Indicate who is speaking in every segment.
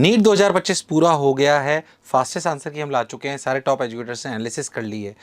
Speaker 1: NEET 2025 पूरा हो गया है, फास्टेस्ट आंसर की हम ला चुके हैं, सारे टॉप एजुकेटर्स ने एनालिसिस कर ली है।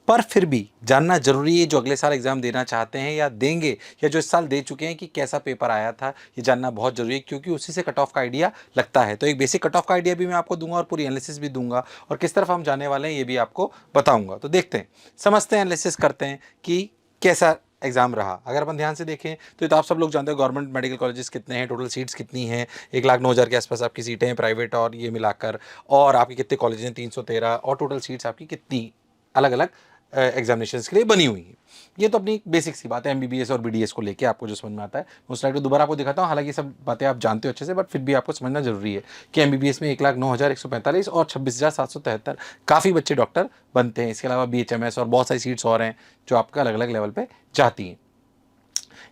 Speaker 1: पर फिर भी जानना जरूरी है, जो अगले साल एग्जाम देना चाहते हैं या देंगे या जो इस साल दे चुके हैं, कि कैसा पेपर आया था, ये जानना बहुत जरूरी है, क्योंकि उसी से कट ऑफ का आइडिया लगता है। तो एक बेसिक कट ऑफ का आइडिया भी मैं आपको दूंगा और पूरी एनालिसिस भी दूंगा, और किस तरफ हम जाने वाले हैं ये भी आपको बताऊंगा। तो देखते हैं, समझते हैं, एनालिसिस करते हैं कि कैसा एग्जाम रहा। अगर अपन ध्यान से देखें तो ये तो आप सब लोग जानते हो, गवर्नमेंट मेडिकल कॉलेजेस कितने हैं, टोटल सीट्स कितनी हैं, 1,09,000 के आसपास आपकी सीटें हैं प्राइवेट और ये मिलाकर, और आपके कितने कॉलेज हैं, 313, और टोटल सीट्स आपकी कितनी अलग अलग एग्जामिनेशंस के लिए बनी हुई हैं। ये तो अपनी बेसिक सी बात है, एमबीबीएस और बीडीएस को लेके आपको जो समझ में आता है। उस स्लाइड को दोबारा आपको दिखाता हूँ, हालांकि सब बातें आप जानते हो अच्छे से, बट फिर भी आपको समझना जरूरी है कि एमबीबीएस में 1,09,145 और 26,773 काफ़ी बच्चे डॉक्टर बनते हैं। इसके अलावा बीएचएमएस और बहुत सारी सीट्स और हैं जो आपका अलग अलग लेवल पर जाती हैं।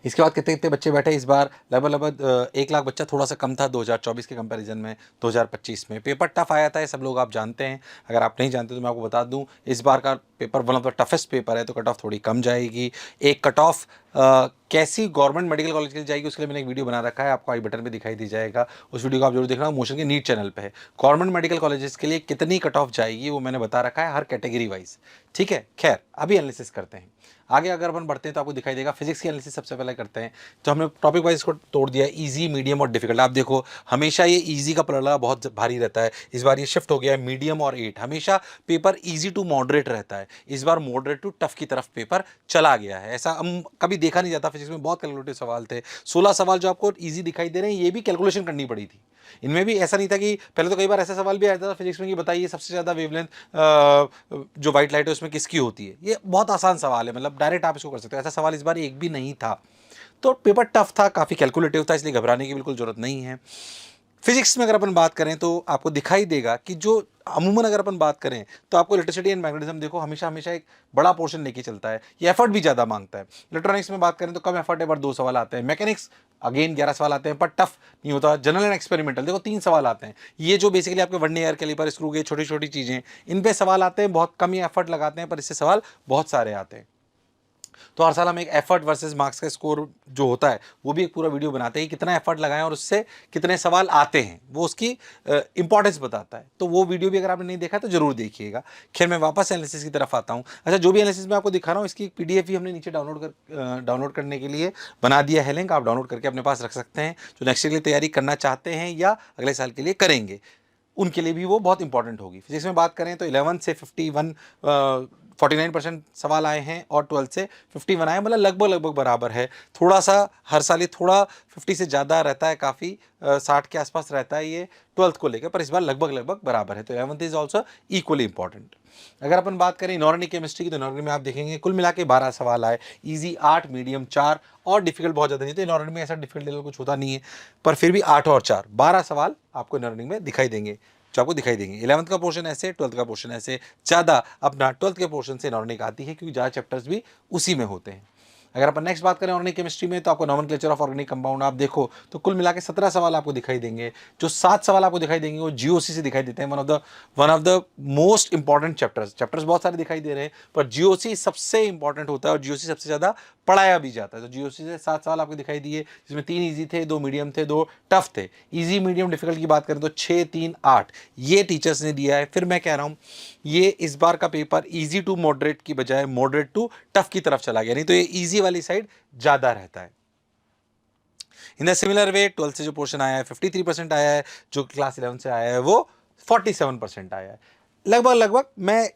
Speaker 1: इसके बाद कितने कितने बच्चे बैठे इस बार, लगभग 1 लाख बच्चा, थोड़ा सा कम था 2024 के कंपैरिजन में। 2025 में पेपर टफ आया था, ये सब लोग आप जानते हैं। अगर आप नहीं जानते तो मैं आपको बता दूं, इस बार का paper one of the toughest paper है, तो कट ऑफ थोड़ी कम जाएगी। एक कट ऑफ कैसी गवर्नमेंट मेडिकल कॉलेज के लिए जाएगी, उसके लिए मैंने एक वीडियो बना रखा है, आपको आई बटन पे दिखाई दी जाएगा, उस वीडियो को आप जरूर देखना, मोशन के नीट चैनल पे है। गवर्नमेंट मेडिकल कॉलेजेस के लिए कितनी कट ऑफ जाएगी वो मैंने बता रखा है, हर कैटेगरी वाइज। ठीक है, खैर अभी एनालिसिस करते हैं। आगे अगर अपन बढ़ते हैं तो आपको दिखाई देगा, फिजिक्स की एनालिसिस सबसे पहले करते हैं। तो हमने टॉपिक वाइज को तोड़ दिया, इजी, मीडियम और डिफिकल्ट। आप देखो, हमेशा ये इजी का पलड़ा बहुत भारी रहता है, इस बार ये शिफ्ट हो गया है मीडियम और 8। हमेशा पेपर इजी टू मॉडरेट रहता है, इस बार मॉडरेट टू टफ की तरफ पेपर चला गया है। ऐसा हम कभी देखा नहीं जाता, फिजिक्स में बहुत कैलकुलेटिव सवाल थे। 16 सवाल जो आपको इजी दिखाई दे रहे हैं, ये भी कैलकुलेशन करनी पड़ी थी। इनमें भी ऐसा नहीं था कि, पहले तो कई बार ऐसा सवाल भी आता था फिजिक्स में कि बताइए सबसे ज़्यादा वेवलेंथ जो व्हाइट लाइट है उसमें किसकी होती है। ये बहुत आसान सवाल है, मतलब डायरेक्ट आप इसको कर सकते हो। ऐसा सवाल इस बार एक भी नहीं था, तो पेपर टफ था, काफ़ी कैलकुलेटिव था, इसलिए घबराने की बिल्कुल जरूरत नहीं है। फिजिक्स में अगर अपन बात करें तो आपको दिखाई देगा कि जो अमूमन अगर अपन बात करें तो आपको इलेक्ट्रिसिटी एंड मैग्नेटिज्म देखो हमेशा हमेशा एक बड़ा पोर्शन लेके चलता है, ये एफर्ट भी ज़्यादा मांगता है। इलेक्ट्रॉनिक्स में बात करें तो कम एफर्ट है, पर 2 सवाल आते हैं। मैकेनिक्स अगेन 11 सवाल आते हैं, पर टफ नहीं होता। जनरल एंड एक्सपेरिमेंटल देखो 3 सवाल आते हैं। ये जो बेसिकली आपके वर्नियर कैलिपर, स्क्रू गेज, छोटी छोटी चीज़ें, इन पे सवाल आते हैं, बहुत कम ही एफर्ट लगाते हैं, पर इससे सवाल बहुत सारे आते हैं। तो हर साल हम एक एफर्ट वर्सेस मार्क्स का स्कोर जो होता है वो भी एक पूरा वीडियो बनाते हैं कि कितना एफर्ट लगाएं और उससे कितने सवाल आते हैं, वो उसकी इंपॉर्टेंस बताता है। तो वो वीडियो भी अगर आपने नहीं देखा तो जरूर देखिएगा। खैर मैं वापस एनालिसिस की तरफ आता हूँ। अच्छा, जो भी एनालिसिस मैं आपको दिखा रहा हूँ इसकी पीडीएफ भी हमने नीचे डाउनलोड करने के लिए बना दिया है लिंक, आप डाउनलोड करके अपने पास रख सकते हैं। जो नेक्स्ट के लिए तैयारी करना चाहते हैं या अगले साल के लिए करेंगे, उनके लिए भी वो बहुत इंपॉर्टेंट होगी। फिजिक्स में बात करें तो 11 से 49% सवाल आए हैं और 12 से 51 आए, मतलब लगभग लगभग बराबर है। थोड़ा सा हर साल ही थोड़ा 50 से ज़्यादा रहता है, काफ़ी 60 के आसपास रहता है ये 12th को लेकर, पर इस बार लगभग लगभग बराबर है। तो 11th is also equally important. अगर अपन बात करें इनऑर्गेनिक केमिस्ट्री की, तो इनऑर्गेनिक में आप देखेंगे कुल मिला के 12 सवाल आए, ईजी 8, मीडियम 4 और डिफिकल्ट बहुत ज़्यादा नहीं। तो इनऑर्गेनिक में ऐसा डिफिकल्ट लेवल कुछ होता नहीं है, पर फिर भी 8 और 4 12 सवाल आपको इनऑर्गेनिक में दिखाई देंगे, जो आपको दिखाई देंगे। 11th का पोर्शन ऐसे, 12th का पोर्शन ऐसे, ज़्यादा अपना 12th के पोर्शन से इनऑर्गेनिक आती है, क्योंकि ज़्यादा चैप्टर्स भी उसी में होते हैं। अगर अपन नेक्स्ट बात करें ऑर्गेनिक केमिस्ट्री में, तो आपको नॉमेनक्लेचर ऑफ ऑर्गेनिक कंपाउंड आप देखो तो कुल मिला के 17 सवाल आपको दिखाई देंगे। जो 7 सवाल आपको दिखाई देंगे वो जीओसी से दिखाई देते हैं। One of the most important chapters बहुत सारे दिखाई दे रहे हैं, पर जीओसी सबसे इंपॉर्टेंट होता है और जीओसी सबसे ज़्यादा पढ़ाया भी जाता है। तो जीओसी से 7 सवाल आपको दिखाई दिए, जिसमें 3 ईजी थे, 2 मीडियम थे, 2 टफ थे। ईजी, मीडियम, डिफिकल्ट की बात करें तो 6, 3, 8 ये टीचर्स ने दिया है। फिर मैं कह रहा हूँ ये इस बार का पेपर इजी टू मॉडरेट की बजाय मॉडरेट टू टफ की तरफ चला गया, नहीं तो ये इजी वाली साइड ज़्यादा रहता है। In the similar way 12th से जो पोर्शन आया है 53% आया है, जो क्लास 11 से आया है वो 47% आया है। लगभग लगभग मैं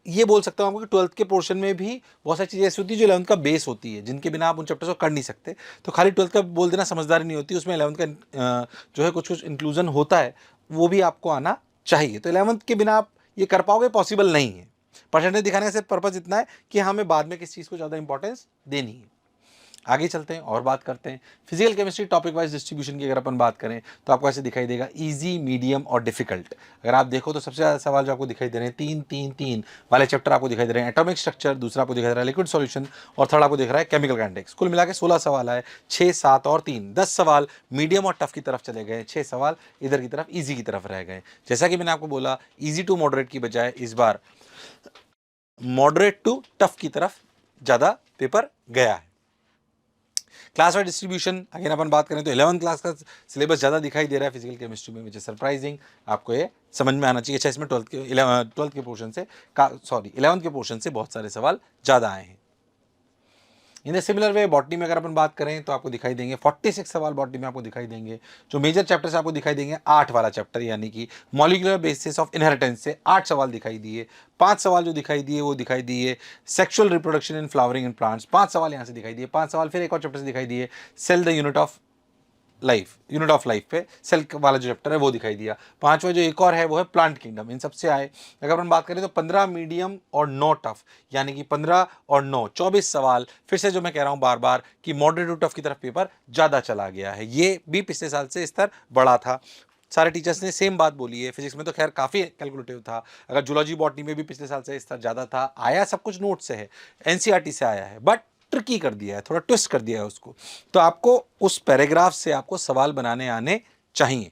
Speaker 1: ये बोल सकता हूँ आपको कि 12th के पोर्शन में भी बहुत सारी चीज़ें ऐसी होती है जो 11th का बेस होती है, जिनके बिना आप उन चैप्टर्स को कर नहीं सकते। तो खाली 12th का बोल देना समझदारी नहीं होती, उसमें 11th का जो है कुछ कुछ इंक्लूजन होता है, वो भी आपको आना चाहिए। तो 11th के बिना आप ये कर पाओगे, पॉसिबल नहीं है। परसेंटेज दिखाने का सिर्फ पर्पज़ इतना है कि हमें बाद में किस चीज़ को ज़्यादा इंपॉर्टेंस देनी है। आगे चलते हैं और बात करते हैं physical chemistry topic wise distribution की। अगर अपन बात करें तो आपको ऐसे दिखाई देगा इजी, मीडियम और डिफिकल्ट। अगर आप देखो तो सबसे ज़्यादा सवाल जो आपको दिखाई दे रहे हैं 3, 3, 3 वाले चैप्टर आपको दिखाई दे रहे हैं। एटॉमिक स्ट्रक्चर, दूसरा आपको दिखाई दे रहा है लिक्विड सॉल्यूशन, और थर्ड आपको दिख रहा है केमिकल काइनेटिक्स। कुल मिला के 16 सवाल आए, 6, 7 और 3 10 सवाल मीडियम और टफ की तरफ चले गए, 6 सवाल इधर की तरफ ईजी की तरफ रह गए। जैसा कि मैंने आपको बोला, ईजी टू मॉडरेट की बजाय इस बार मॉडरेट टू टफ की तरफ ज़्यादा पेपर गया है। क्लास वाइज डिस्ट्रीब्यूशन अगेन अपन बात करें तो 11th क्लास का सिलेबस ज़्यादा दिखाई दे रहा है फिजिकल केमिस्ट्री में, विच इज सरप्राइजिंग। आपको ये समझ में आना चाहिए। अच्छा, इसमें 12th के पोर्शन से 11th के पोर्शन से बहुत सारे सवाल ज़्यादा आए हैं। In the similar way botany में अगर अपन बात करें तो आपको दिखाई देंगे 46 सवाल बॉटनी में आपको दिखाई देंगे। जो मेजर चैप्टर से आपको दिखाई देंगे 8 वाला चैप्टर यानी कि मॉलिक्यूलर बेसिस ऑफ इनहेरिटेंस से 8 सवाल दिखाई दिए। 5 सवाल जो दिखाई दिए वो दिखाई दिए sexual reproduction in flowering in plants, 5 सवाल यहाँ से दिखाई दिए। 5 सवाल फिर एक और चैप्टर से दिखाई दिए cell the unit of life पे सेल वाला जो चैप्टर है वो दिखाई दिया। 5वां जो एक और है वो है प्लांट किंगडम। इन सबसे आए अगर अपन बात करें तो 15 मीडियम और 9 टफ, यानी कि 15 और 9 24 सवाल। फिर से जो मैं कह रहा हूं बार बार कि मॉडरेट टू टफ की तरफ पेपर ज़्यादा चला गया है। ये भी पिछले साल से स्तर बढ़ा था। सारे टीचर्स ने सेम बात बोली है। फिजिक्स में तो खैर काफ़ी कैलकुलेटिव था। अगर जूलॉजी बॉटनी में भी पिछले साल से स्तर ज़्यादा था। आया सब कुछ नोट से है, एनसीईआरटी से आया है, बट ट्रिकी कर दिया है, थोड़ा ट्विस्ट कर दिया है उसको। तो आपको उस पैराग्राफ से आपको सवाल बनाने आने चाहिए।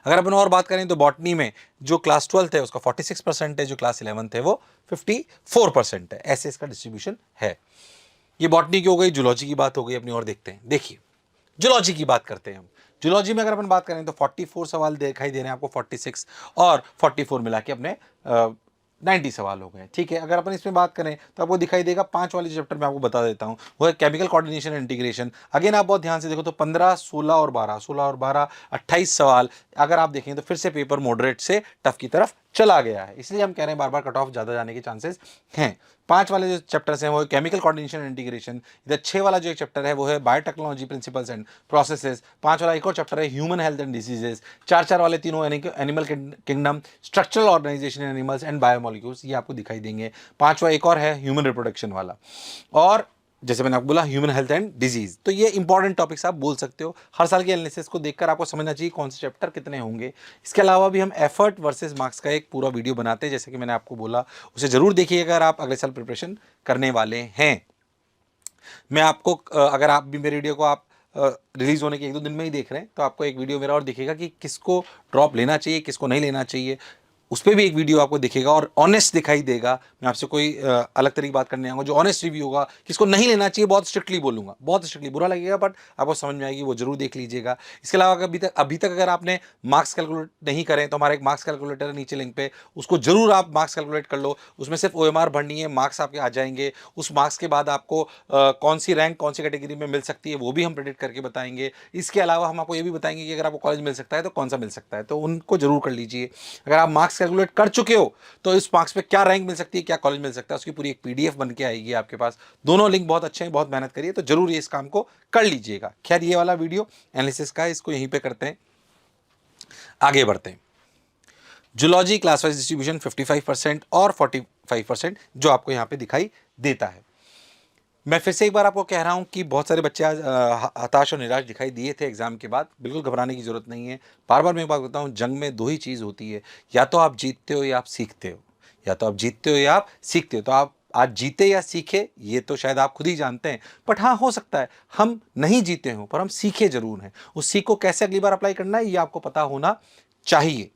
Speaker 1: अगर अपन और बात करें तो बॉटनी में जो क्लास 12th है उसका 46% है, जो क्लास 11th है वो 54% है। ऐसे इसका डिस्ट्रीब्यूशन है। ये बॉटनी की हो गई। जूलॉजी की बात हो गई अपनी और देखते हैं। देखिए जूलॉजी की बात करते हैं हम। जूलॉजी में अगर अपन बात करें तो 44 सवाल दिखाई दे रहे हैं आपको, 46 और 44 मिला के अपने 90 सवाल हो गए। ठीक है, अगर अपन इसमें बात करें तो आपको दिखाई देगा 5 वाले चैप्टर में आपको बता देता हूं, वो है chemical coordination and integration. Again आप बहुत ध्यान से देखो तो 15 16 और 12 28 सवाल अगर आप देखें तो फिर से पेपर मॉडरेट से टफ की तरफ चला गया है। इसलिए हम कह रहे हैं बार बार कट ऑफ ज़्यादा जाने के चांसेस हैं। 5 वाले जो चैप्टर्स हैं वो है केमिकल कोऑर्डिनेशन एंड इंटीग्रेशन। इधर 6 वाला जो एक चैप्टर है वो है बायोटेक्नोलॉजी प्रिंसिपल्स एंड प्रोसेसेस। 5 वाला एक और चैप्टर है ह्यूमन हेल्थ एंड डिजीजेस। 4 वाले तीनों animal kingdom, structural organisation in animals and biomolecules, ये आपको दिखाई देंगे। 5वां एक और है ह्यूमन रिप्रोडक्शन वाला, और जैसे मैंने आपको बोला ह्यूमन हेल्थ एंड डिजीज। तो ये इंपॉर्टेंट टॉपिक्स आप बोल सकते हो। हर साल के एनालिसिस को देखकर आपको समझना चाहिए कौन से चैप्टर कितने होंगे। इसके अलावा भी हम एफर्ट वर्सेस मार्क्स का एक पूरा वीडियो बनाते हैं, जैसे कि मैंने आपको बोला, उसे जरूर देखिएगा अगर आप अगले साल प्रिपरेशन करने वाले हैं। मैं आपको अगर आप भी मेरे वीडियो को आप रिलीज होने के 1-2 दिन में ही देख रहे हैं तो आपको एक वीडियो मेरा और दिखेगा कि किसको ड्रॉप लेना चाहिए, किसको नहीं लेना चाहिए। उस पर भी एक वीडियो आपको दिखेगा और ऑनेस्ट दिखाई देगा। मैं आपसे कोई अलग तरीके बात करने आऊँगा, जो ऑनेस्ट रिव्यू होगा, किसको नहीं लेना चाहिए बहुत स्ट्रिक्टली बोलूँगा, बहुत स्ट्रिक्टली बुरा लगेगा बट आपको समझ में आएगी, वो जरूर देख लीजिएगा। इसके अलावा अभी तक अगर आपने मार्क्स कैलकुलेट नहीं करें तो हमारा एक मार्क्स कैलकुलेटर है नीचे लिंक पे, उसको जरूर आप मार्क्स कैलकुलेट कर लो। उसमें सिर्फ OMR भरनी है, मार्क्स आपके आ जाएंगे। उस मार्क्स के बाद आपको कौन सी रैंक कौन सी कैटेगरी में मिल सकती है वो भी हम प्रेडिक्ट करके बताएंगे। इसके अलावा हम आपको ये भी बताएंगे कि अगर आपको कॉलेज मिल सकता है तो कौन सा मिल सकता है, तो उनको जरूर कर लीजिए। अगर आप मार्क्स कैलकुलेट कर चुके हो तो इस मार्क्स पे क्या रैंक मिल सकती है, क्या कॉलेज मिल सकता है, उसकी पूरी एक PDF बन के आएगी आपके पास। दोनों लिंक बहुत अच्छे हैं, बहुत मेहनत करिए तो जरूर ये इस काम को कर लीजिएगा। खैर ये वाला वीडियो एनालिसिस का है, इसको यहीं पे करते हैं, आगे बढ़ते हैं। जूलॉजी क्लास वाइज डिस्ट्रीब्यूशन 55% और 45% जो आपको यहाँ पे दिखाई देता है। मैं फिर से एक बार आपको कह रहा हूँ कि बहुत सारे बच्चे आज हताश और निराश दिखाई दिए थे एग्जाम के बाद। बिल्कुल घबराने की जरूरत नहीं है। बार बार मैं एक बात बताता हूँ, जंग में 2 ही चीज़ होती है, या तो आप जीतते हो या आप सीखते हो, या तो आप जीतते हो या आप सीखते हो। तो आप आज जीते या सीखे ये तो शायद आप खुद ही जानते हैं, बट हाँ हो सकता है हम नहीं जीते हों पर हम सीखे जरूर हैं। उस सीख को कैसे अगली बार अप्लाई करना है ये आपको पता होना चाहिए।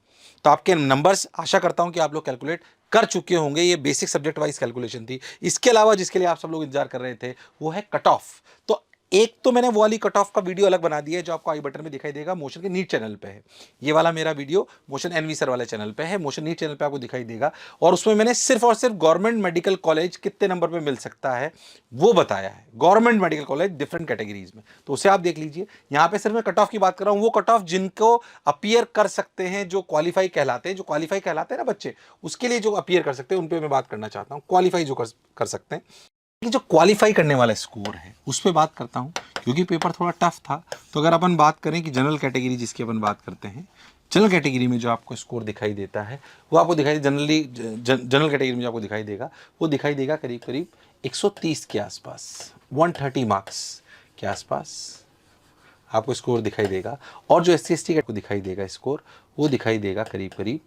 Speaker 1: तो आपके नंबर्स आशा करता हूं कि आप लोग कैलकुलेट कर चुके होंगे। ये बेसिक सब्जेक्ट वाइज कैलकुलेशन थी। इसके अलावा जिसके लिए आप सब लोग इंतजार कर रहे थे वो है कट ऑफ। तो एक तो मैंने वो वाली कट ऑफ का वीडियो अलग बना दिया है जो आपको आई बटन में दिखाई देगा, मोशन के नीट चैनल पे है। ये वाला मेरा वीडियो मोशन एनवी सर वाले चैनल पे है, मोशन नीट चैनल पे आपको दिखाई देगा। और उसमें मैंने सिर्फ और सिर्फ गवर्नमेंट मेडिकल कॉलेज कितने नंबर पे मिल सकता है वो बताया है। Government medical college different categories में, तो उसे आप देख लीजिए। यहाँ पे सिर्फ मैं कट ऑफ की बात कर रहा हूँ, वो कट ऑफ जिनको अपीयर कर सकते हैं, जो क्वालिफाई कहलाते हैं, जो क्वालिफाई कहलाते हैं ना बच्चे, उसके लिए जो अपीयर कर सकते हैं उन पे मैं बात करना चाहता हूँ। क्वालिफाई जो कर सकते हैं, कि जो क्वालिफाई करने वाला स्कोर है उस पर बात करता हूँ, क्योंकि पेपर थोड़ा टफ था। तो अगर अपन बात करें कि जनरल कैटेगरी जिसकी अपन बात करते हैं, जनरल कैटेगरी में जो आपको स्कोर दिखाई देता है वो आपको दिखाई जनरल कैटेगरी में जो आपको दिखाई देगा वो दिखाई देगा करीब करीब 130 के आसपास, 130 मार्क्स के आसपास आपको स्कोर दिखाई देगा। और जो SC/ST को दिखाई देगा स्कोर वो दिखाई देगा करीब करीब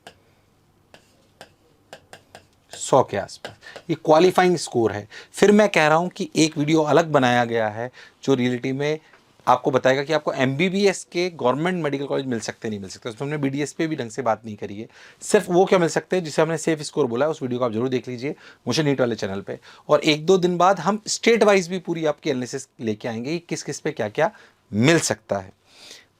Speaker 1: 100 के आसपास। ये क्वालिफाइंग स्कोर है। फिर मैं कह रहा हूं कि एक वीडियो अलग बनाया गया है जो रियलिटी में आपको बताएगा कि आपको एमबीबीएस के गवर्नमेंट मेडिकल कॉलेज मिल सकते नहीं मिल सकते। उसमें हमने बीडीएस पे भी ढंग से बात नहीं करी है, सिर्फ वो क्या मिल सकते हैं जिसे हमने सेफ स्कोर बोला है। उस वीडियो को आप जरूर देख लीजिए मुझे नीट वाले चैनल पे। और 1-2 दिन बाद हम स्टेट वाइज भी पूरी आपकी एनालिसिस लेके आएंगे कि किस किस पे क्या क्या मिल सकता है।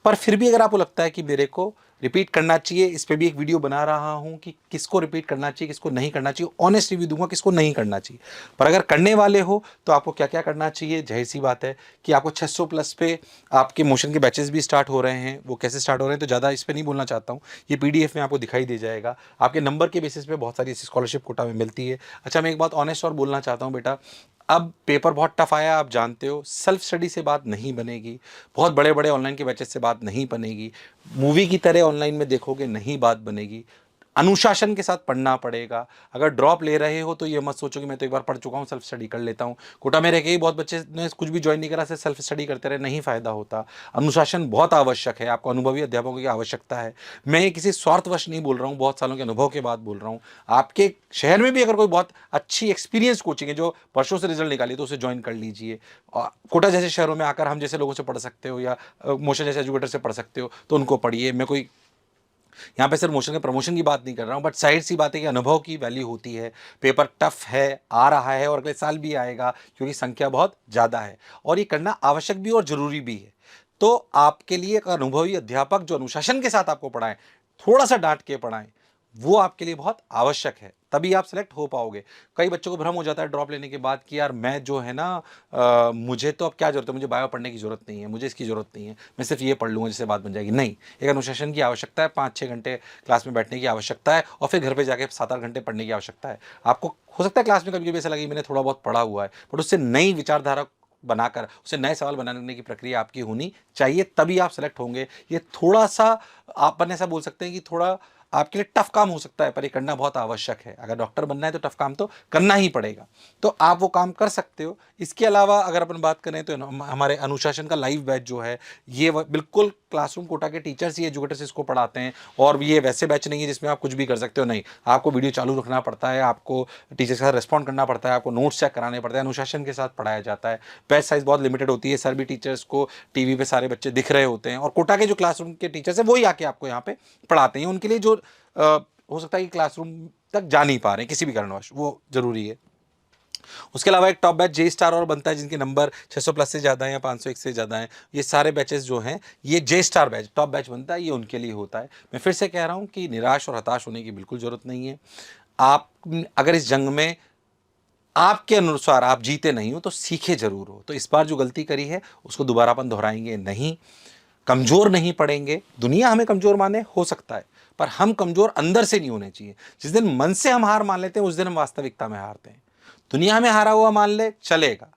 Speaker 1: पर फिर भी अगर आपको लगता है कि मेरे को रिपीट करना चाहिए, इस पे भी एक वीडियो बना रहा हूं कि किसको रिपीट करना चाहिए, किसको नहीं करना चाहिए, ऑनेस्ट रिव्यू दूंगा किसको नहीं करना चाहिए। पर अगर करने वाले हो तो आपको क्या क्या करना चाहिए, जाहिर सी बात है कि आपको 600 प्लस पे आपके मोशन के बैचेस भी स्टार्ट हो रहे हैं। वो कैसे स्टार्ट हो रहे हैं तो ज़्यादा इस पर नहीं बोलना चाहता हूँ, ये पीडीएफ में आपको दिखाई दे जाएगा। आपके नंबर के बेसिस पे बहुत सारी ऐसी स्कॉलरशिप कोटा में मिलती है। अच्छा, मैं एक बात ऑनेस्ट और बोलना चाहता हूँ बेटा, अब पेपर बहुत टफ आया, आप जानते हो, सेल्फ स्टडी से बात नहीं बनेगी, बहुत बड़े बड़े ऑनलाइन के बैचेस से बात नहीं बनेगी, मूवी की तरह ऑनलाइन में देखोगे नहीं बात बनेगी, अनुशासन के साथ पढ़ना पड़ेगा। अगर ड्रॉप ले रहे हो तो ये मत सोचो कि मैं तो एक बार पढ़ चुका हूँ सेल्फ स्टडी कर लेता हूँ। कोटा में रह के ही बहुत बच्चे ने कुछ भी ज्वाइन नहीं करा, सिर्फ सेल्फ स्टडी करते रहे, नहीं फायदा होता। अनुशासन बहुत आवश्यक है, आपको अनुभवी अध्यापकों की आवश्यकता है। मैं ये किसी स्वार्थवश नहीं बोल रहा हूँ, बहुत सालों के अनुभव के बाद बोल रहा हूँ। आपके शहर में भी अगर कोई बहुत अच्छी एक्सपीरियंस कोचिंग है जो वर्षों से रिजल्ट निकाली तो उसे ज्वाइन कर लीजिए। कोटा जैसे शहरों में आकर हम जैसे लोगों से पढ़ सकते हो या मोशन जैसे एजुकेटर से पढ़ सकते हो तो उनको पढ़िए। मैं कोई यहाँ पे सिर्फ मोशन के प्रमोशन की बात नहीं कर रहा हूँ, बट साइड सी बात है कि अनुभव की वैल्यू होती है। पेपर टफ है, आ रहा है और अगले साल भी आएगा क्योंकि संख्या बहुत ज़्यादा है और ये करना आवश्यक भी और ज़रूरी भी है। तो आपके लिए एक अनुभवी अध्यापक जो अनुशासन के साथ आपको पढ़ाएं, थोड़ा सा डांट के पढ़ाएं, वो आपके लिए बहुत आवश्यक है, तभी आप सेलेक्ट हो पाओगे। कई बच्चों को भ्रम हो जाता है ड्रॉप लेने के बाद कि यार मैं जो है ना मुझे तो अब क्या जरूरत है, मुझे बायो पढ़ने की जरूरत नहीं है, मुझे इसकी जरूरत नहीं है, मैं सिर्फ ये पढ़ लूँगा जिससे बात बन जाएगी। नहीं, एक अनुशासन की आवश्यकता है, 5-6 घंटे क्लास में बैठने की आवश्यकता है और फिर घर पर जाकर 7-8 घंटे पढ़ने की आवश्यकता है। आपको हो सकता है क्लास में कभी कभी ऐसा लगे मैंने थोड़ा बहुत पढ़ा हुआ है, बट उससे नई विचारधारा बनाकर उसे नए सवाल बनाने की प्रक्रिया आपकी होनी चाहिए, तभी आप सेलेक्ट होंगे। ये थोड़ा सा अपन ऐसा बोल सकते हैं कि थोड़ा आपके लिए टफ काम हो सकता है, पर ये करना बहुत आवश्यक है। अगर डॉक्टर बनना है तो टफ काम तो करना ही पड़ेगा, तो आप वो काम कर सकते हो। इसके अलावा अगर अपन बात करें तो हमारे अनुशासन का लाइव बैच जो है ये बिल्कुल क्लासरूम कोटा के टीचर्स ही एजुकेटर्स इसको पढ़ाते हैं और ये वैसे बैच नहीं है जिसमें आप कुछ भी कर सकते हो। नहीं, आपको वीडियो चालू रखना पड़ता है, आपको टीचर के साथ रिस्पॉन्ड करना पड़ता है, आपको नोट्स चेक कराने पड़ते हैं, अनुशासन के साथ पढ़ाया जाता है। बैच साइज बहुत लिमिटेड होती है, सर भी टीचर्स को टीवी पे सारे बच्चे दिख रहे होते हैं और कोटा के जो क्लासरूम के टीचर्स हैं वही आके आपको यहाँ पे पढ़ाते हैं। उनके लिए जो हो सकता है कि क्लासरूम तक जा नहीं पा रहे हैं किसी भी कारणवश, वो जरूरी है। उसके अलावा एक टॉप बैच जे स्टार और बनता है जिनके नंबर 600 प्लस से ज़्यादा है या 501 से ज़्यादा है। ये सारे बैचेस जो हैं ये जे स्टार बैच टॉप बैच बनता है, ये उनके लिए होता है। मैं फिर से कह रहा हूँ कि निराश और हताश होने की बिल्कुल ज़रूरत नहीं है। आप अगर इस जंग में आपके अनुसार आप जीते नहीं हो तो सीखे जरूर हो। तो इस बार जो गलती करी है उसको दोबारा अपन दोहराएंगे नहीं, कमज़ोर नहीं पड़ेंगे। दुनिया हमें कमज़ोर माने हो सकता है, पर हम कमज़ोर अंदर से नहीं होने चाहिए। जिस दिन मन से हम हार मान लेते हैं उस दिन हम वास्तविकता में हारते हैं। दुनिया हमें हारा हुआ मान ले चलेगा,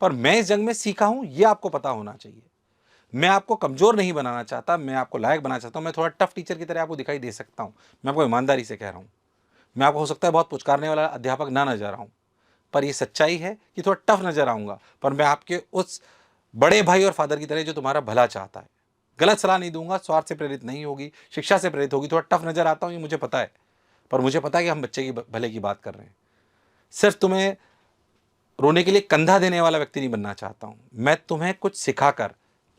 Speaker 1: पर मैं इस जंग में सीखा हूं ये आपको पता होना चाहिए। मैं आपको कमज़ोर नहीं बनाना चाहता, मैं आपको लायक बनाना चाहता हूं। मैं थोड़ा टफ टीचर की तरह आपको दिखाई दे सकता हूं, मैं आपको ईमानदारी से कह रहा हूं। मैं आपको हो सकता है बहुत पुचकारने वाला अध्यापक ना नजर आऊं, पर यह सच्चाई है कि थोड़ा टफ नजर आऊंगा, पर मैं आपके उस बड़े भाई और फादर की तरह जो तुम्हारा भला चाहता है। गलत सलाह नहीं दूंगा, स्वार्थ से प्रेरित नहीं होगी, शिक्षा से प्रेरित होगी। थोड़ा टफ नजर आता हूं ये मुझे पता है, पर मुझे पता है कि हम बच्चे की भले की बात कर रहे हैं। सिर्फ तुम्हें रोने के लिए कंधा देने वाला व्यक्ति नहीं बनना चाहता हूं, मैं तुम्हें कुछ सिखाकर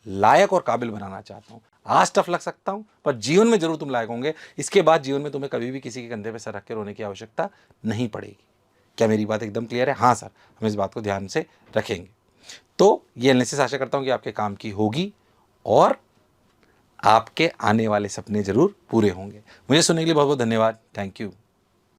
Speaker 1: लायक और काबिल बनाना चाहता हूं। आज टफ लग सकता हूं, पर जीवन में जरूर तुम लायक होंगे। इसके बाद जीवन में तुम्हें कभी भी किसी के कंधे पे सर रख के रोने की आवश्यकता नहीं पड़ेगी। क्या मेरी बात एकदम क्लियर है? हाँ सर, हम इस बात को ध्यान से रखेंगे। तो ये एनालिसिस आशा करता हूं कि आपके काम की होगी और आपके आने वाले सपने जरूर पूरे होंगे। मुझे सुनने के लिए बहुत बहुत धन्यवाद। Thank you.